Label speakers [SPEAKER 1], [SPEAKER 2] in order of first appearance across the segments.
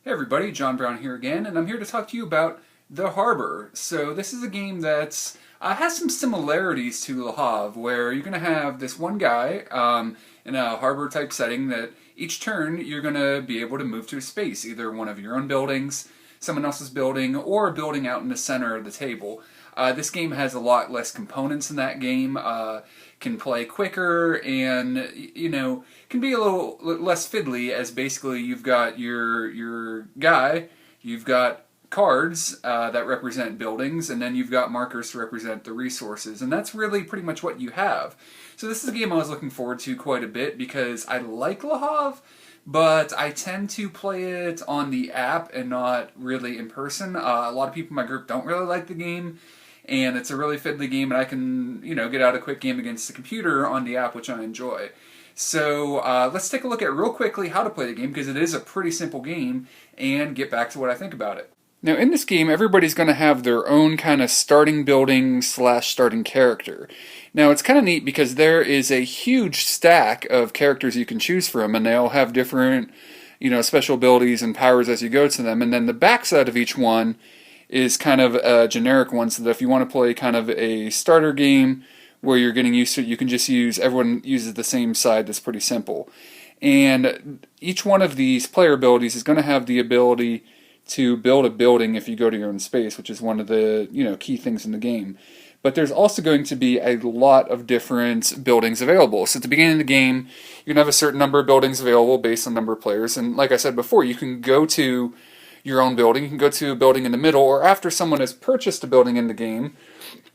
[SPEAKER 1] Hey everybody, John Brown here again, and I'm here to talk to you about The Harbour. So this is a game that has some similarities to Le Havre, where you're going to have this one guy in a harbor type setting that each turn you're going to be able to move to a space, either one of your own buildings, someone else's building, or a building out in the center of the table. This game has a lot less components in that game, can play quicker, and can be a little less fiddly, as basically you've got your guy, you've got cards that represent buildings, and then you've got markers to represent the resources, and that's really pretty much what you have. So this is a game I was looking forward to quite a bit because I like Le Havre, but I tend to play it on the app and not really in person. A lot of people in my group don't really like the game, and it's a really fiddly game, and I can, get out a quick game against the computer on the app, which I enjoy. So let's take a look at real quickly how to play the game, because it is a pretty simple game, and get back to what I think about it. Now in this game, everybody's going to have their own kind of starting building / starting character. Now it's kind of neat because there is a huge stack of characters you can choose from, and they all have different, special abilities and powers as you go to them, and then the backside of each one is kind of a generic one, so that if you want to play kind of a starter game where you're getting used to it, you can just everyone uses the same side. That's pretty simple. And each one of these player abilities is going to have the ability to build a building if you go to your own space, which is one of the key things in the game. But there's also going to be a lot of different buildings available. So at the beginning of the game, you're going to have a certain number of buildings available based on number of players. And like I said before, you can go to your own building, you can go to a building in the middle, or after someone has purchased a building in the game,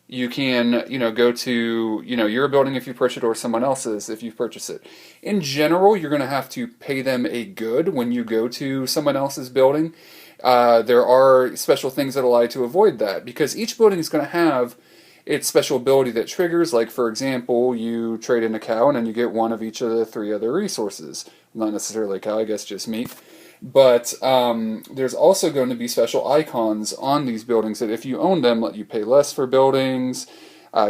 [SPEAKER 1] you can, go to, your building if you purchase it, or someone else's if you purchase it. In general, you're going to have to pay them a good when you go to someone else's building. There are special things that allow you to avoid that, because each building is going to have its special ability that triggers. Like, for example, you trade in a cow, and then you get one of each of the three other resources. Not necessarily a cow, I guess just meat. But there's also going to be special icons on these buildings that, if you own them, let you pay less for buildings,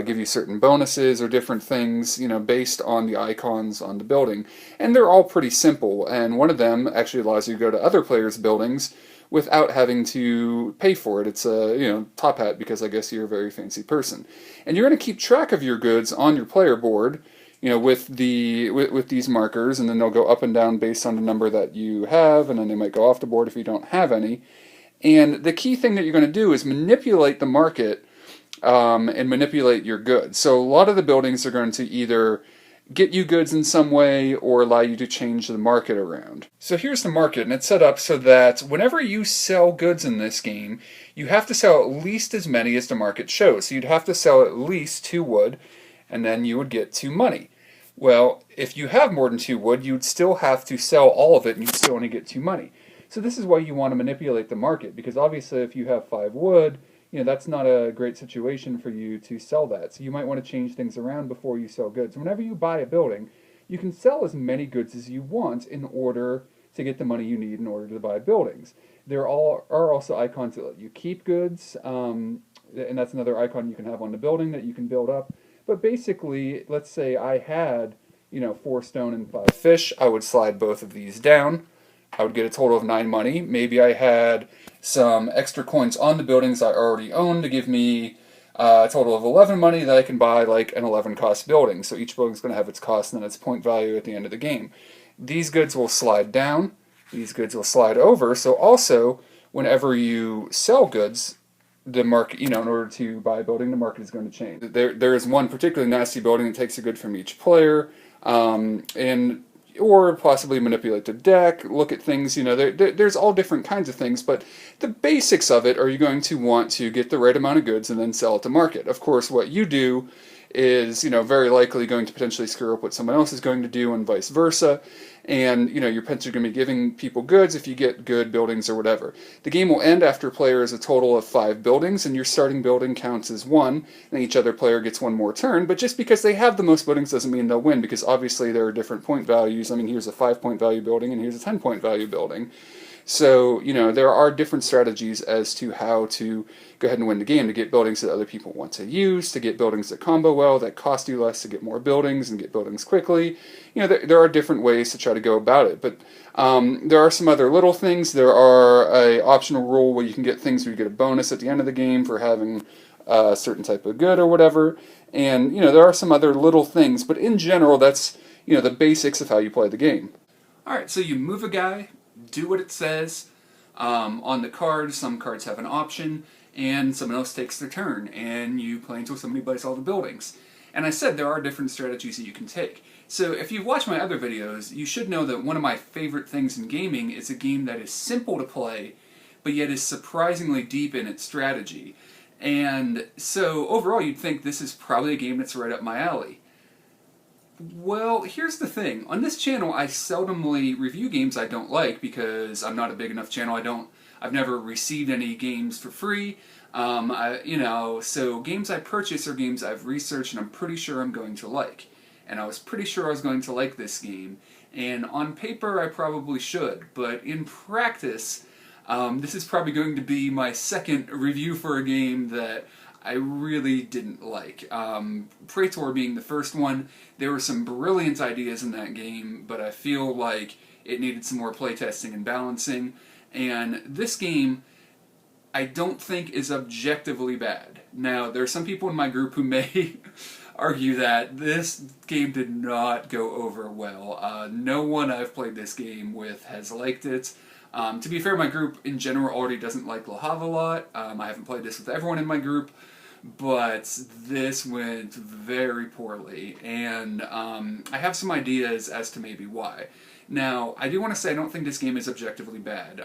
[SPEAKER 1] give you certain bonuses or different things, based on the icons on the building. And they're all pretty simple, and one of them actually allows you to go to other players' buildings without having to pay for it. It's a top hat, because I guess you're a very fancy person. And you're going to keep track of your goods on your player board, with these markers, and then they'll go up and down based on the number that you have, and then they might go off the board if you don't have any. And the key thing that you're going to do is manipulate the market and manipulate your goods. So a lot of the buildings are going to either get you goods in some way or allow you to change the market around. So here's the market, and it's set up so that whenever you sell goods in this game, you have to sell at least as many as the market shows. So you'd have to sell at least 2 wood, and then you would get 2 money. Well, if you have more than 2 wood, you'd still have to sell all of it, and you'd still only get 2 money. So this is why you want to manipulate the market, because obviously if you have 5 wood, that's not a great situation for you to sell that. So you might want to change things around before you sell goods. Whenever you buy a building, you can sell as many goods as you want in order to get the money you need in order to buy buildings. There are also icons that let you keep goods, and that's another icon you can have on the building that you can build up. But basically, let's say I had, 4 stone and 5 fish. I would slide both of these down. I would get a total of 9 money. Maybe I had some extra coins on the buildings I already owned to give me a total of 11 money that I can buy like an 11 cost building. So each building is going to have its cost and then its point value at the end of the game. These goods will slide down. These goods will slide over. So also, whenever you sell goods, the market, in order to buy a building, the market is going to change. There is one particularly nasty building that takes a good from each player, or possibly manipulate the deck, look at things, there's all different kinds of things, but the basics of it are you're going to want to get the right amount of goods and then sell it to market. Of course, what you do is, very likely going to potentially screw up what someone else is going to do, and vice versa. And, you're potentially going to be giving people goods if you get good buildings or whatever. The game will end after a player has a total of 5 buildings, and your starting building counts as 1, and each other player gets 1 more turn. But just because they have the most buildings doesn't mean they'll win, because obviously there are different point values. I mean, here's a 5-point value building, and here's a 10-point value building. So, there are different strategies as to how to go ahead and win the game, to get buildings that other people want to use, to get buildings that combo well, that cost you less to get more buildings and get buildings quickly. There are different ways to try to go about it, but there are some other little things. There are a optional rule where you can get things where you get a bonus at the end of the game for having a certain type of good or whatever. And, there are some other little things, but in general, that's, the basics of how you play the game. Alright, so you move a guy, do what it says. On the card, some cards have an option, and someone else takes their turn, and you play until somebody buys all the buildings. And I said there are different strategies that you can take. So if you've watched my other videos, you should know that one of my favorite things in gaming is a game that is simple to play, but yet is surprisingly deep in its strategy. And so overall you'd think this is probably a game that's right up my alley. Well, here's the thing. On this channel, I seldomly review games I don't like because I'm not a big enough channel. I've never received any games for free. So games I purchase are games I've researched and I'm pretty sure I'm going to like. And I was pretty sure I was going to like this game. And on paper, I probably should. But in practice, this is probably going to be my second review for a game that I really didn't like. Praetor being the first one, there were some brilliant ideas in that game, but I feel like it needed some more playtesting and balancing. And this game, I don't think is objectively bad. Now, there are some people in my group who may argue that this game did not go over well. No one I've played this game with has liked it. To be fair, my group in general already doesn't like Le Havre a lot. I haven't played this with everyone in my group, but this went very poorly, and I have some ideas as to maybe why. Now, I do want to say I don't think this game is objectively bad.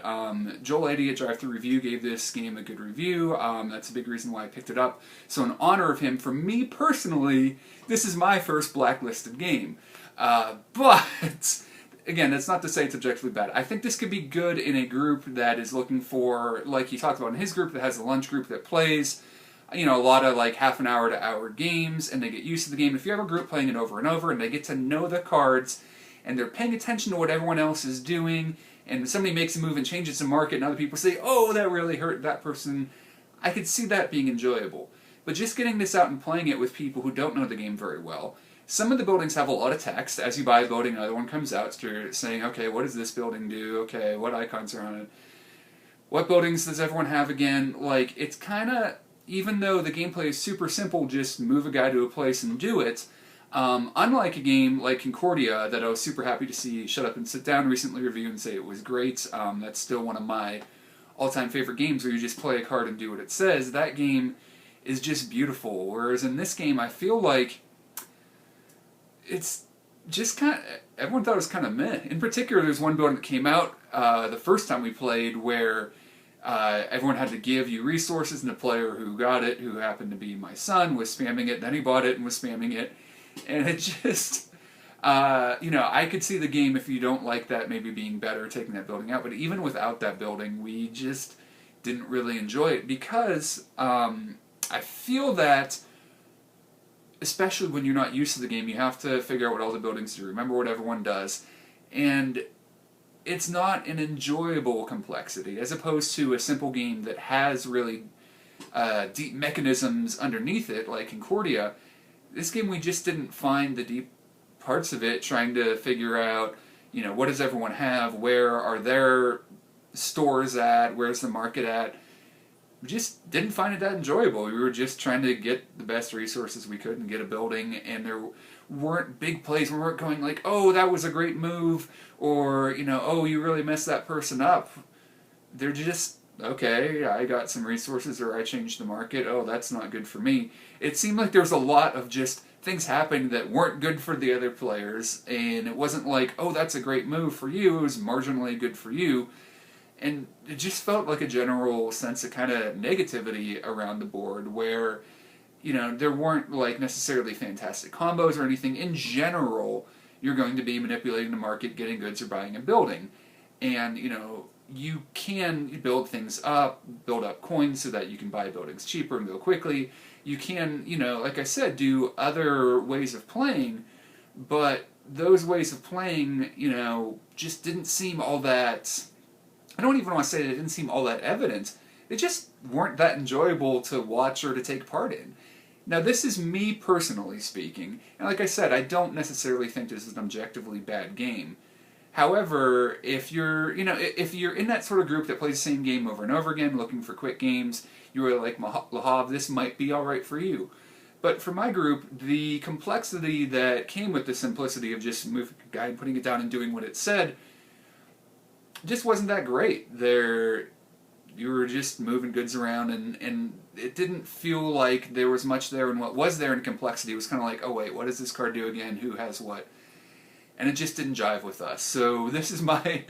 [SPEAKER 1] Joel Eddy at Drive Thru Review gave this game a good review. That's a big reason why I picked it up. So in honor of him, for me personally, this is my first blacklisted game. But again, that's not to say it's objectively bad. I think this could be good in a group that is looking for, like he talked about in his group, that has a lunch group that plays, a lot of like half an hour to hour games, and they get used to the game. If you have a group playing it over and over, and they get to know the cards, and they're paying attention to what everyone else is doing, and somebody makes a move and changes the market, and other people say, oh, that really hurt that person, I could see that being enjoyable. But just getting this out and playing it with people who don't know the game very well, some of the buildings have a lot of text. As you buy a building, another one comes out, so you're saying, okay, what does this building do? Okay, what icons are on it? What buildings does everyone have again? Like, it's kind of, even though the gameplay is super simple, just move a guy to a place and do it, unlike a game like Concordia that I was super happy to see Shut Up and Sit Down recently review and say it was great. That's still one of my all-time favorite games where you just play a card and do what it says. That game is just beautiful, whereas in this game I feel like it's just kind of, everyone thought it was kind of meh. In particular, there's one building that came out the first time we played where everyone had to give you resources, and the player who got it, who happened to be my son, was spamming it, then he bought it and was spamming it, and it just, I could see the game, if you don't like that, maybe being better, taking that building out, but even without that building, we just didn't really enjoy it, because I feel that, especially when you're not used to the game, you have to figure out what all the buildings do, remember what everyone does, and it's not an enjoyable complexity, as opposed to a simple game that has really deep mechanisms underneath it, like Concordia. This game, we just didn't find the deep parts of it, trying to figure out, what does everyone have, where are their stores at, where's the market at. We just didn't find it that enjoyable. We were just trying to get the best resources we could and get a building, and there weren't big plays. We weren't going like, oh, that was a great move, or, oh, you really messed that person up. They're just, okay, I got some resources, or I changed the market, oh, that's not good for me. It seemed like there was a lot of just things happening that weren't good for the other players, and it wasn't like, oh, that's a great move for you, it was marginally good for you. And it just felt like a general sense of kind of negativity around the board where, there weren't like necessarily fantastic combos or anything. In general, you're going to be manipulating the market, getting goods or buying and building. And, you can build things up, build up coins so that you can buy buildings cheaper and go quickly. You can, like I said, do other ways of playing, but those ways of playing, just didn't seem all that I don't even want to say that it didn't seem all that evident. They just weren't that enjoyable to watch or to take part in. Now, this is me personally speaking, and like I said, I don't necessarily think this is an objectively bad game. However, if you're, if you're in that sort of group that plays the same game over and over again, looking for quick games, you really like Le Havre, this might be alright for you. But for my group, the complexity that came with the simplicity of just moving a guy and putting it down and doing what it said just wasn't that great. You were just moving goods around, and it didn't feel like there was much there, and what was there in complexity was kind of like, oh wait, what does this card do again? Who has what? And it just didn't jive with us. So this is my,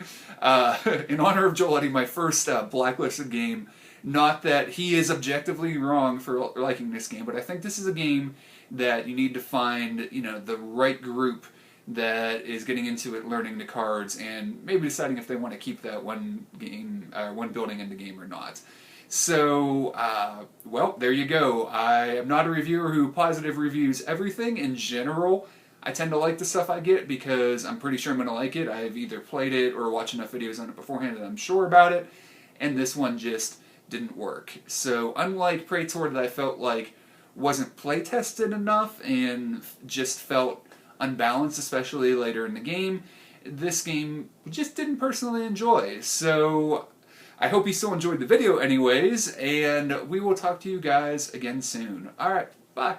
[SPEAKER 1] in honor of Joel Eddy, my first blacklisted game. Not that he is objectively wrong for liking this game, but I think this is a game that you need to find, the right group that is getting into it, learning the cards, and maybe deciding if they want to keep that one building in the game or not. So, well, there you go. I am not a reviewer who positive reviews everything. In general, I tend to like the stuff I get because I'm pretty sure I'm going to like it. I've either played it or watched enough videos on it beforehand that I'm sure about it, and this one just didn't work. So, unlike Praetor that I felt like wasn't play-tested enough and just felt unbalanced, especially later in the game, this game just didn't personally enjoy. So I hope you still enjoyed the video anyways, and we will talk to you guys again soon. Alright, bye!